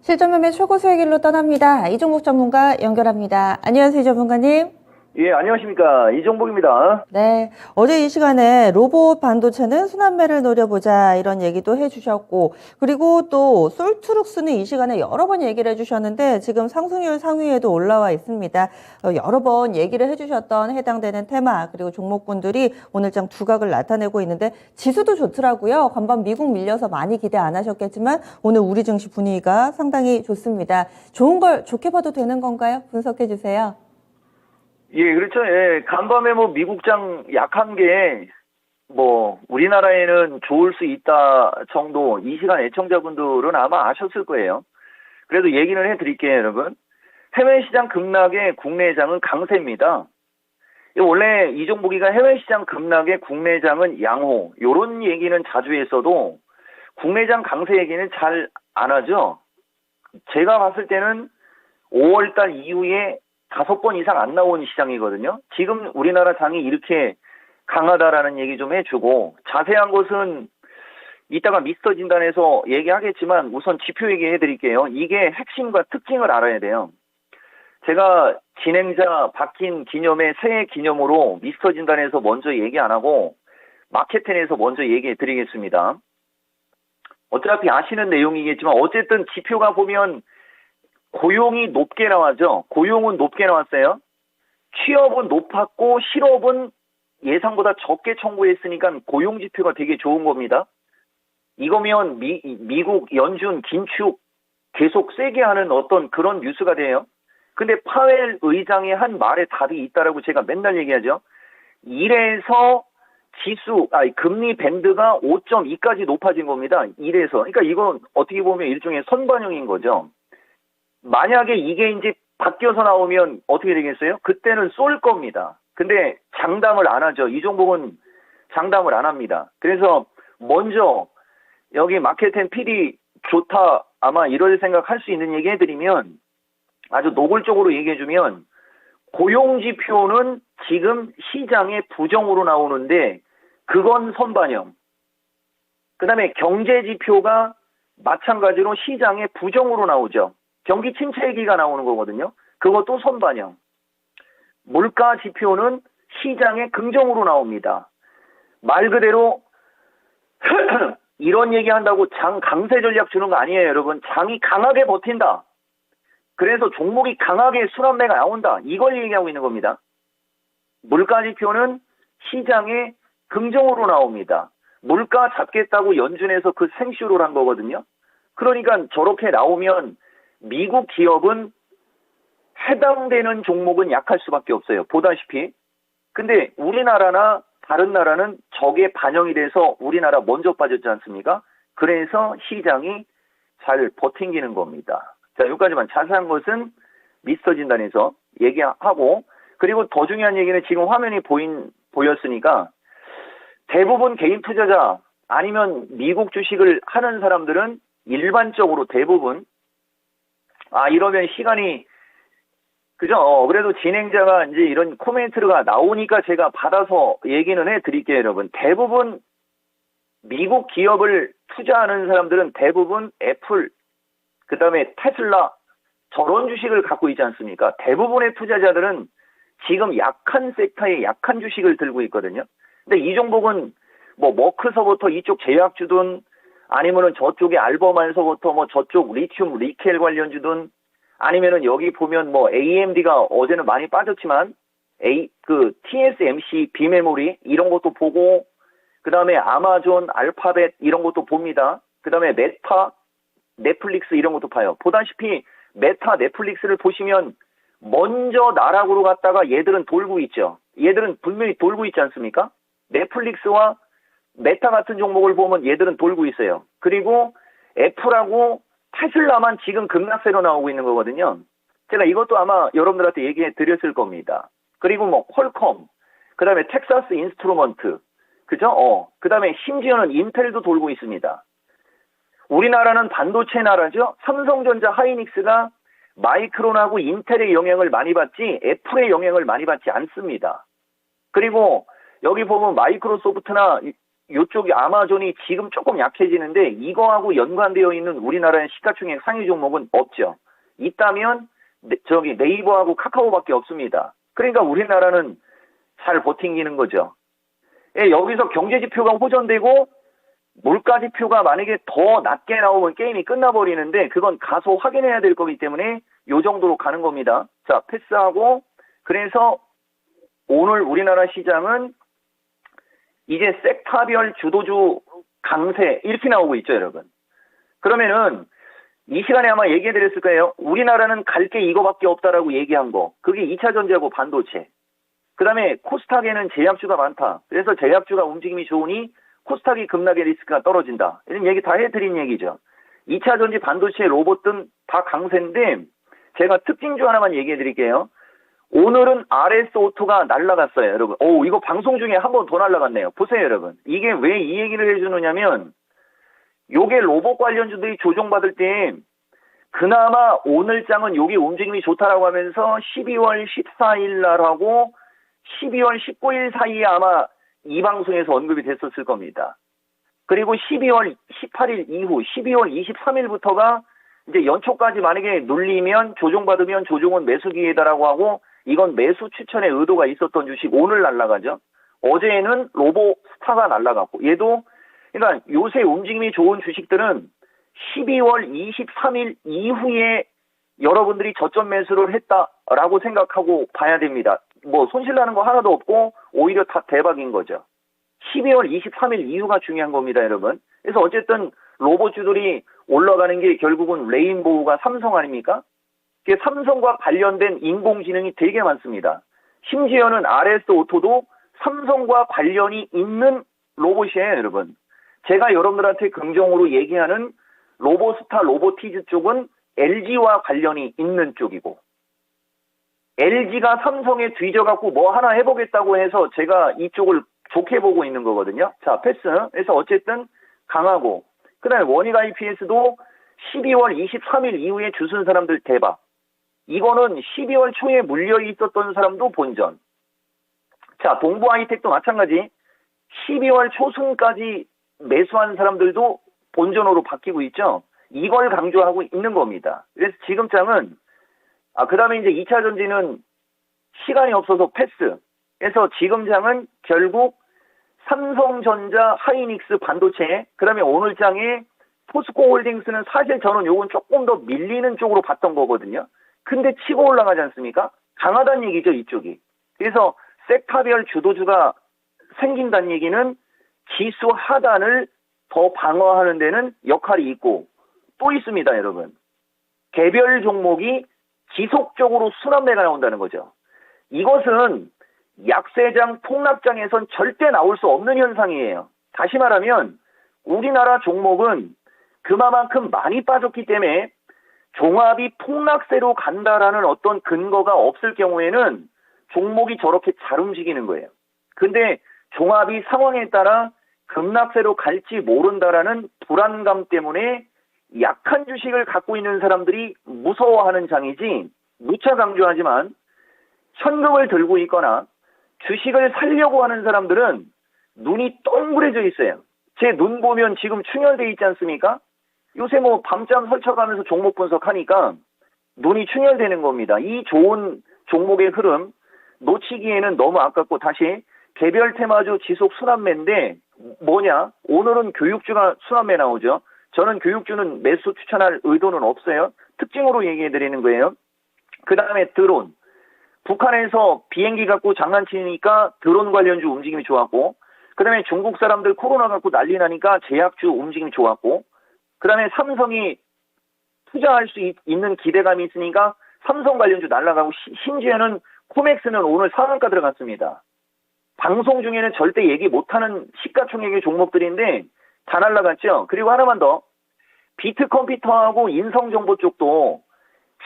실전 매매 최고 수익 길로 떠납니다. 이종국 전문가 연결합니다. 안녕하세요, 전문가님. 예, 안녕하십니까. 이종복입니다. 네, 어제 이 시간에 로봇 반도체는 순환매를 노려보자 이런 얘기도 해주셨고, 그리고 또 솔트룩스는 이 시간에 여러 번 얘기를 해주셨는데 지금 상승률 상위에도 올라와 있습니다. 여러 번 얘기를 해주셨던 해당되는 테마 그리고 종목군들이 오늘장 두각을 나타내고 있는데 지수도 좋더라고요. 간밤 미국 밀려서 많이 기대 안 하셨겠지만 오늘 우리 증시 분위기가 상당히 좋습니다. 좋은 걸 좋게 봐도 되는 건가요? 분석해 주세요. 예, 그렇죠. 예, 간밤에 미국장 약한 게, 우리나라에는 좋을 수 있다 정도, 이 시간 애청자분들은 아마 아셨을 거예요. 그래도 얘기는 해드릴게요, 여러분. 해외 시장 급락에 국내장은 강세입니다. 원래 이종복이가 해외 시장 급락에 국내장은 양호, 요런 얘기는 자주 했어도, 국내장 강세 얘기는 잘 안 하죠. 제가 봤을 때는 5월달 이후에 5번 이상 안 나온 시장이거든요. 지금 우리나라 장이 이렇게 강하다라는 얘기 좀 해주고, 자세한 것은 이따가 미스터 진단에서 얘기하겠지만 우선 지표 얘기해 드릴게요. 이게 핵심과 특징을 알아야 돼요. 제가 진행자 바뀐 기념의 새해 기념으로 미스터 진단에서 먼저 얘기 안 하고 마켓텐에서 먼저 얘기해 드리겠습니다. 어차피 아시는 내용이겠지만 어쨌든 지표가 보면 고용이 높게 나왔죠. 고용은 높게 나왔어요. 취업은 높았고 실업은 예상보다 적게 청구했으니까 고용 지표가 되게 좋은 겁니다. 이거면 미국 연준 긴축 계속 세게 하는 어떤 그런 뉴스가 돼요. 근데 파웰 의장의 한 말에 답이 있다라고 제가 맨날 얘기하죠. 1에서 금리 밴드가 5.2까지 높아진 겁니다. 1에서. 그러니까 이건 어떻게 보면 일종의 선반영인 거죠. 만약에 이게 이제 바뀌어서 나오면 어떻게 되겠어요? 그때는 쏠 겁니다. 근데 장담을 안 하죠. 이 종목은 장담을 안 합니다. 그래서 먼저 여기 마켓텐 PD 좋다 아마 이럴 생각할 수 있는 얘기 해드리면 아주 노골적으로 얘기해주면 고용지표는 지금 시장에 부정으로 나오는데 그건 선반영. 그 다음에 경제지표가 마찬가지로 시장에 부정으로 나오죠. 경기 침체 얘기가 나오는 거거든요. 그것도 선반영. 물가 지표는 시장에 긍정으로 나옵니다. 말 그대로 이런 얘기한다고 장 강세 전략 주는 거 아니에요, 여러분. 장이 강하게 버틴다. 그래서 종목이 강하게 순환매가 나온다. 이걸 얘기하고 있는 겁니다. 물가 지표는 시장에 긍정으로 나옵니다. 물가 잡겠다고 연준에서 그 생쇼를 한 거거든요. 그러니까 저렇게 나오면 미국 기업은 해당되는 종목은 약할 수밖에 없어요. 보다시피. 근데 우리나라나 다른 나라는 저게 반영이 돼서 우리나라 먼저 빠졌지 않습니까? 그래서 시장이 잘 버팅기는 겁니다. 자, 여기까지만. 자세한 것은 미스터 진단에서 얘기하고, 그리고 더 중요한 얘기는 지금 화면이 보였으니까 대부분 개인 투자자 아니면 미국 주식을 하는 사람들은 일반적으로 대부분 이러면 시간이 그죠? 그래도 진행자가 이제 이런 코멘트가 나오니까 제가 받아서 얘기는 해드릴게요, 여러분. 대부분 미국 기업을 투자하는 사람들은 대부분 애플, 그 다음에 테슬라, 저런 주식을 갖고 있지 않습니까? 대부분의 투자자들은 지금 약한 섹터에 약한 주식을 들고 있거든요. 근데 이 종목은 머크서부터 이쪽 제약주든 아니면은 저쪽에 알버만서부터 저쪽 리튬, 리켈 관련주든 아니면은 여기 보면 AMD가 어제는 많이 빠졌지만 TSMC 비메모리 이런 것도 보고 그 다음에 아마존, 알파벳 이런 것도 봅니다. 그 다음에 메타, 넷플릭스 이런 것도 봐요. 보다시피 메타, 넷플릭스를 보시면 먼저 나락으로 갔다가 얘들은 돌고 있죠. 얘들은 분명히 돌고 있지 않습니까? 넷플릭스와 메타 같은 종목을 보면 얘들은 돌고 있어요. 그리고 애플하고 테슬라만 지금 급락세로 나오고 있는 거거든요. 제가 이것도 아마 여러분들한테 얘기해 드렸을 겁니다. 그리고 퀄컴, 그 다음에 텍사스 인스트루먼트, 그죠? 그 다음에 심지어는 인텔도 돌고 있습니다. 우리나라는 반도체 나라죠. 삼성전자, 하이닉스가 마이크론하고 인텔의 영향을 많이 받지 애플의 영향을 많이 받지 않습니다. 그리고 여기 보면 마이크로소프트나 요쪽이 아마존이 지금 조금 약해지는데 이거하고 연관되어 있는 우리나라의 시가총액 상위 종목은 없죠. 있다면 저기 네이버하고 카카오밖에 없습니다. 그러니까 우리나라는 잘 버팅기는 거죠. 예, 여기서 경제 지표가 호전되고 물가 지표가 만약에 더 낮게 나오면 게임이 끝나버리는데 그건 가서 확인해야 될 거기 때문에 요 정도로 가는 겁니다. 자, 패스하고 그래서 오늘 우리나라 시장은 이제 섹터별 주도주 강세 이렇게 나오고 있죠, 여러분. 그러면은 이 시간에 아마 얘기해 드렸을 거예요. 우리나라는 갈 게 이거밖에 없다라고 얘기한 거. 그게 2차 전지하고 반도체. 그 다음에 코스닥에는 제약주가 많다. 그래서 제약주가 움직임이 좋으니 코스닥이 급락의 리스크가 떨어진다. 이런 얘기 다 해드린 얘기죠. 2차 전지 반도체 로봇 등 다 강세인데 제가 특징주 하나만 얘기해 드릴게요. 오늘은 RS 오토가 날라갔어요, 여러분. 오, 이거 방송 중에 한 번 더 날라갔네요. 보세요, 여러분. 이게 왜 이 얘기를 해주느냐면 요게 로봇 관련주들이 조정받을 때 그나마 오늘 장은 요게 움직임이 좋다라고 하면서 12월 14일 날하고 12월 19일 사이에 아마 이 방송에서 언급이 됐었을 겁니다. 그리고 12월 18일 이후 12월 23일부터가 이제 연초까지 만약에 눌리면 조정받으면 조정은 매수 기회다라고 하고 이건 매수 추천의 의도가 있었던 주식 오늘 날라가죠. 어제는 로보스타가 날라갔고 얘도 그러니까 요새 움직임이 좋은 주식들은 12월 23일 이후에 여러분들이 저점 매수를 했다라고 생각하고 봐야 됩니다. 뭐 손실나는 거 하나도 없고 오히려 다 대박인 거죠. 12월 23일 이후가 중요한 겁니다, 여러분. 그래서 어쨌든 로봇주들이 올라가는 게 결국은 레인보우가 삼성 아닙니까? 삼성과 관련된 인공지능이 되게 많습니다. 심지어는 RS 오토도 삼성과 관련이 있는 로봇이에요, 여러분. 제가 여러분들한테 긍정으로 얘기하는 로보스타 로보티즈 쪽은 LG와 관련이 있는 쪽이고 LG가 삼성에 뒤져갖고 뭐 하나 해보겠다고 해서 제가 이쪽을 좋게 보고 있는 거거든요. 자, 패스. 그래서 어쨌든 강하고 그 다음에 원익 IPS도 12월 23일 이후에 주순 사람들 대박. 이거는 12월 초에 물려 있었던 사람도 본전. 자, 동부 하이텍도 마찬가지. 12월 초순까지 매수한 사람들도 본전으로 바뀌고 있죠. 이걸 강조하고 있는 겁니다. 그래서 지금 장은 그 다음에 이제 2차 전지는 시간이 없어서 패스. 그래서 지금 장은 결국 삼성전자, 하이닉스 반도체, 그 다음에 오늘 장에 포스코 홀딩스는 사실 저는 요건 조금 더 밀리는 쪽으로 봤던 거거든요. 근데 치고 올라가지 않습니까? 강하다는 얘기죠, 이쪽이. 그래서 섹터별 주도주가 생긴다는 얘기는 지수 하단을 더 방어하는 데는 역할이 있고 또 있습니다, 여러분. 개별 종목이 지속적으로 순환매가 나온다는 거죠. 이것은 약세장, 폭락장에선 절대 나올 수 없는 현상이에요. 다시 말하면 우리나라 종목은 그만큼 많이 빠졌기 때문에 종합이 폭락세로 간다라는 어떤 근거가 없을 경우에는 종목이 저렇게 잘 움직이는 거예요. 근데 종합이 상황에 따라 급락세로 갈지 모른다라는 불안감 때문에 약한 주식을 갖고 있는 사람들이 무서워하는 장이지, 무차 강조하지만 현금을 들고 있거나 주식을 살려고 하는 사람들은 눈이 동그래져 있어요. 제 눈 보면 지금 충혈돼 있지 않습니까? 요새 뭐 밤잠 설쳐가면서 종목 분석하니까 눈이 충혈되는 겁니다. 이 좋은 종목의 흐름 놓치기에는 너무 아깝고 다시 개별 테마주 지속 순환매인데 뭐냐? 오늘은 교육주가 순환매 나오죠. 저는 교육주는 매수 추천할 의도는 없어요. 특징으로 얘기해 드리는 거예요. 그 다음에 드론. 북한에서 비행기 갖고 장난치니까 드론 관련주 움직임이 좋았고, 그 다음에 중국 사람들 코로나 갖고 난리 나니까 제약주 움직임이 좋았고, 그 다음에 삼성이 투자할 수 있는 기대감이 있으니까 삼성 관련주 날아가고, 심지어는 코맥스는 오늘 상한가 들어갔습니다. 방송 중에는 절대 얘기 못하는 시가총액의 종목들인데 다 날아갔죠. 그리고 하나만 더, 비트컴퓨터하고 인성정보 쪽도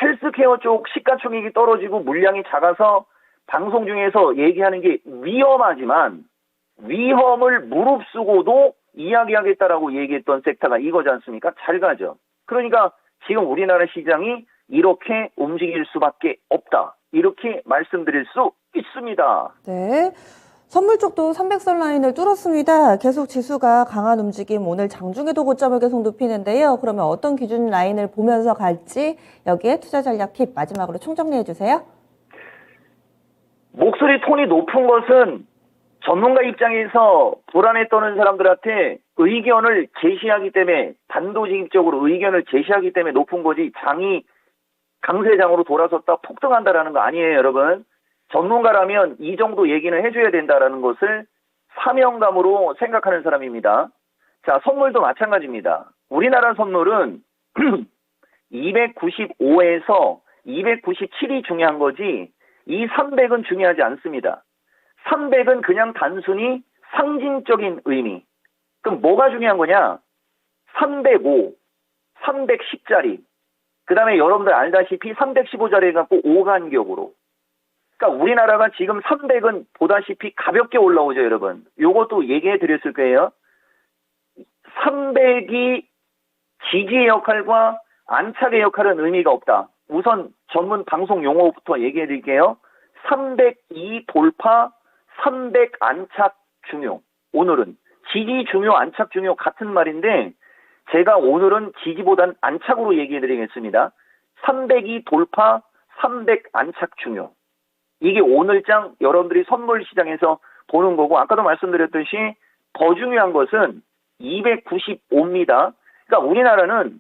헬스케어 쪽 시가총액이 떨어지고 물량이 작아서 방송 중에서 얘기하는 게 위험하지만 위험을 무릅쓰고도 이야기하겠다라고 얘기했던 섹터가 이거지 않습니까? 잘 가죠. 그러니까 지금 우리나라 시장이 이렇게 움직일 수밖에 없다. 이렇게 말씀드릴 수 있습니다. 네. 선물 쪽도 300선 라인을 뚫었습니다. 계속 지수가 강한 움직임, 오늘 장중에도 고점을 계속 높이는데요. 그러면 어떤 기준 라인을 보면서 갈지 여기에 투자 전략 팁 마지막으로 총정리해 주세요. 목소리 톤이 높은 것은 전문가 입장에서 불안에 떠는 사람들한테 의견을 제시하기 때문에 단도직입적으로 의견을 제시하기 때문에 높은 거지 장이 강세장으로 돌아섰다 폭등한다라는 거 아니에요, 여러분. 전문가라면 이 정도 얘기는 해줘야 된다라는 것을 사명감으로 생각하는 사람입니다. 자, 선물도 마찬가지입니다. 우리나라 선물은 295에서 297이 중요한 거지 이 300은 중요하지 않습니다. 300은 그냥 단순히 상징적인 의미. 그럼 뭐가 중요한 거냐? 305, 310짜리. 그 다음에 여러분들 알다시피 315짜리 갖고 5간격으로. 그러니까 우리나라가 지금 300은 보다시피 가볍게 올라오죠, 여러분. 요것도 얘기해 드렸을 거예요. 300이 지지의 역할과 안착의 역할은 의미가 없다. 우선 전문 방송 용어부터 얘기해 드릴게요. 302 돌파, 300 안착 중요. 오늘은 지지 중요, 안착 중요 같은 말인데 제가 오늘은 지지보단 안착으로 얘기해 드리겠습니다. 302 돌파, 300 안착 중요. 이게 오늘장 여러분들이 선물 시장에서 보는 거고 아까도 말씀드렸듯이 더 중요한 것은 295입니다. 그러니까 우리나라는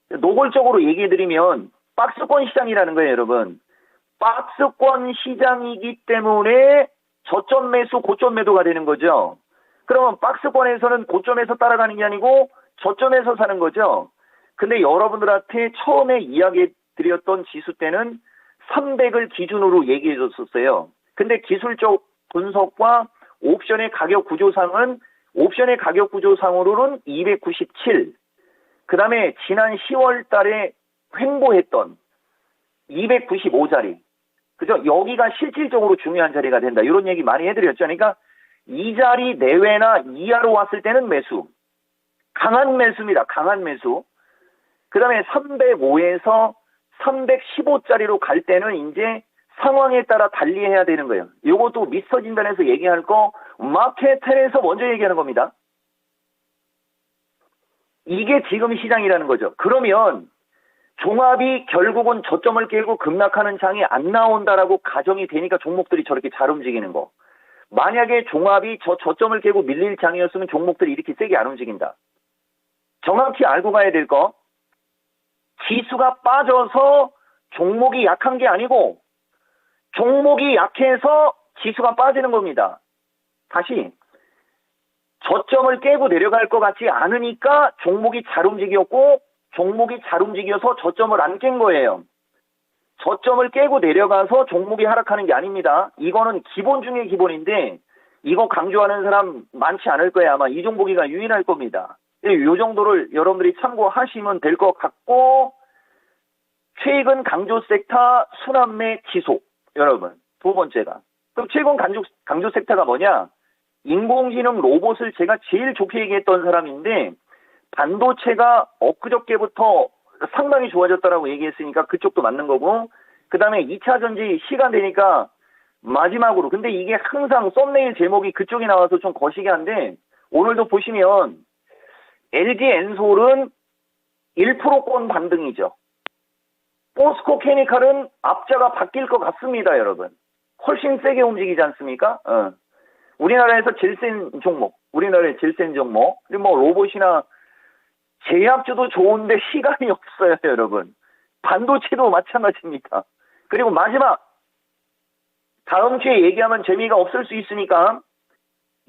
노골적으로 얘기해드리면 박스권 시장이라는 거예요, 여러분. 박스권 시장이기 때문에 저점 매수, 고점 매도가 되는 거죠. 그러면 박스권에서는 고점에서 따라가는 게 아니고 저점에서 사는 거죠. 근데 여러분들한테 처음에 이야기 드렸던 지수 때는 300을 기준으로 얘기해 줬었어요. 근데 기술적 분석과 옵션의 가격 구조상은 옵션의 가격 구조상으로는 297. 그 다음에 지난 10월 달에 횡보했던 295자리. 그죠? 여기가 실질적으로 중요한 자리가 된다. 이런 얘기 많이 해드렸죠. 그러니까 이 자리 내외나 이하로 왔을 때는 매수. 강한 매수입니다. 강한 매수. 그 다음에 305에서 315짜리로 갈 때는 이제 상황에 따라 달리해야 되는 거예요. 이것도 미스터 진단에서 얘기할 거 마켓텔에서 먼저 얘기하는 겁니다. 이게 지금 시장이라는 거죠. 그러면 종합이 결국은 저점을 깨고 급락하는 장이 안 나온다라고 가정이 되니까 종목들이 저렇게 잘 움직이는 거. 만약에 종합이 저점을 깨고 밀릴 장이었으면 종목들이 이렇게 세게 안 움직인다. 정확히 알고 가야 될 거. 지수가 빠져서 종목이 약한 게 아니고 종목이 약해서 지수가 빠지는 겁니다. 다시 저점을 깨고 내려갈 것 같지 않으니까 종목이 잘 움직였고 종목이 잘 움직여서 저점을 안 깬 거예요. 저점을 깨고 내려가서 종목이 하락하는 게 아닙니다. 이거는 기본 중에 기본인데 이거 강조하는 사람 많지 않을 거예요. 아마 이 종목이가 유일할 겁니다. 이 정도를 여러분들이 참고하시면 될 것 같고 최근 강조 섹터 순환매 지속. 여러분 두 번째가. 그럼 최근 강조 섹터가 뭐냐? 인공지능 로봇을 제가 제일 좋게 얘기했던 사람인데 반도체가 엊그저께부터 상당히 좋아졌다라고 얘기했으니까 그쪽도 맞는 거고 그 다음에 2차 전지 시간 되니까 마지막으로 근데 이게 항상 썸네일 제목이 그쪽이 나와서 좀 거시기 한데 오늘도 보시면 LG 엔솔은 1%권 반등이죠. 포스코 케미칼은 앞자가 바뀔 것 같습니다, 여러분. 훨씬 세게 움직이지 않습니까? 우리나라에서 제일 센 종목, 우리나라의 제일 센 종목, 그리고 뭐 로봇이나 제약주도 좋은데 시간이 없어요, 여러분. 반도체도 마찬가지입니다. 그리고 마지막, 다음 주에 얘기하면 재미가 없을 수 있으니까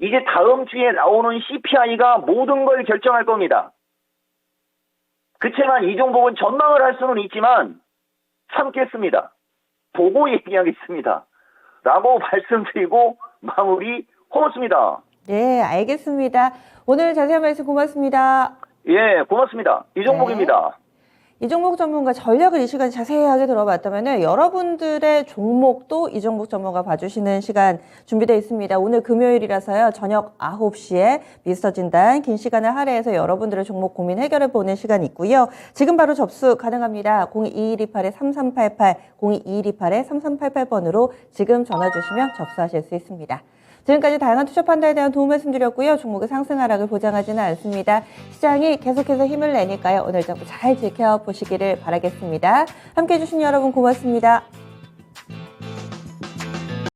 이제 다음 주에 나오는 CPI가 모든 걸 결정할 겁니다. 그치만 이 종목은 전망을 할 수는 있지만 참겠습니다. 보고 얘기하겠습니다. 라고 말씀드리고 마무리 하겠습니다. 네, 알겠습니다. 오늘 자세한 말씀 고맙습니다. 예, 고맙습니다. 이 종목입니다. 네. 이 종목 전문가 전략을 이 시간에 자세하게 들어봤다면 여러분들의 종목도 이 종목 전문가 봐주시는 시간 준비되어 있습니다. 오늘 금요일이라서요. 저녁 9시에 미스터 진단 긴 시간을 할애해서 여러분들의 종목 고민 해결해 보는 시간이 있고요. 지금 바로 접수 가능합니다. 022128-3388, 022128-3388번으로 지금 전화 주시면 접수하실 수 있습니다. 지금까지 다양한 투자 판단에 대한 도움 말씀드렸고요. 종목의 상승 하락을 보장하지는 않습니다. 시장이 계속해서 힘을 내니까요. 오늘 정보 잘 지켜보시기를 바라겠습니다. 함께해 주신 여러분 고맙습니다.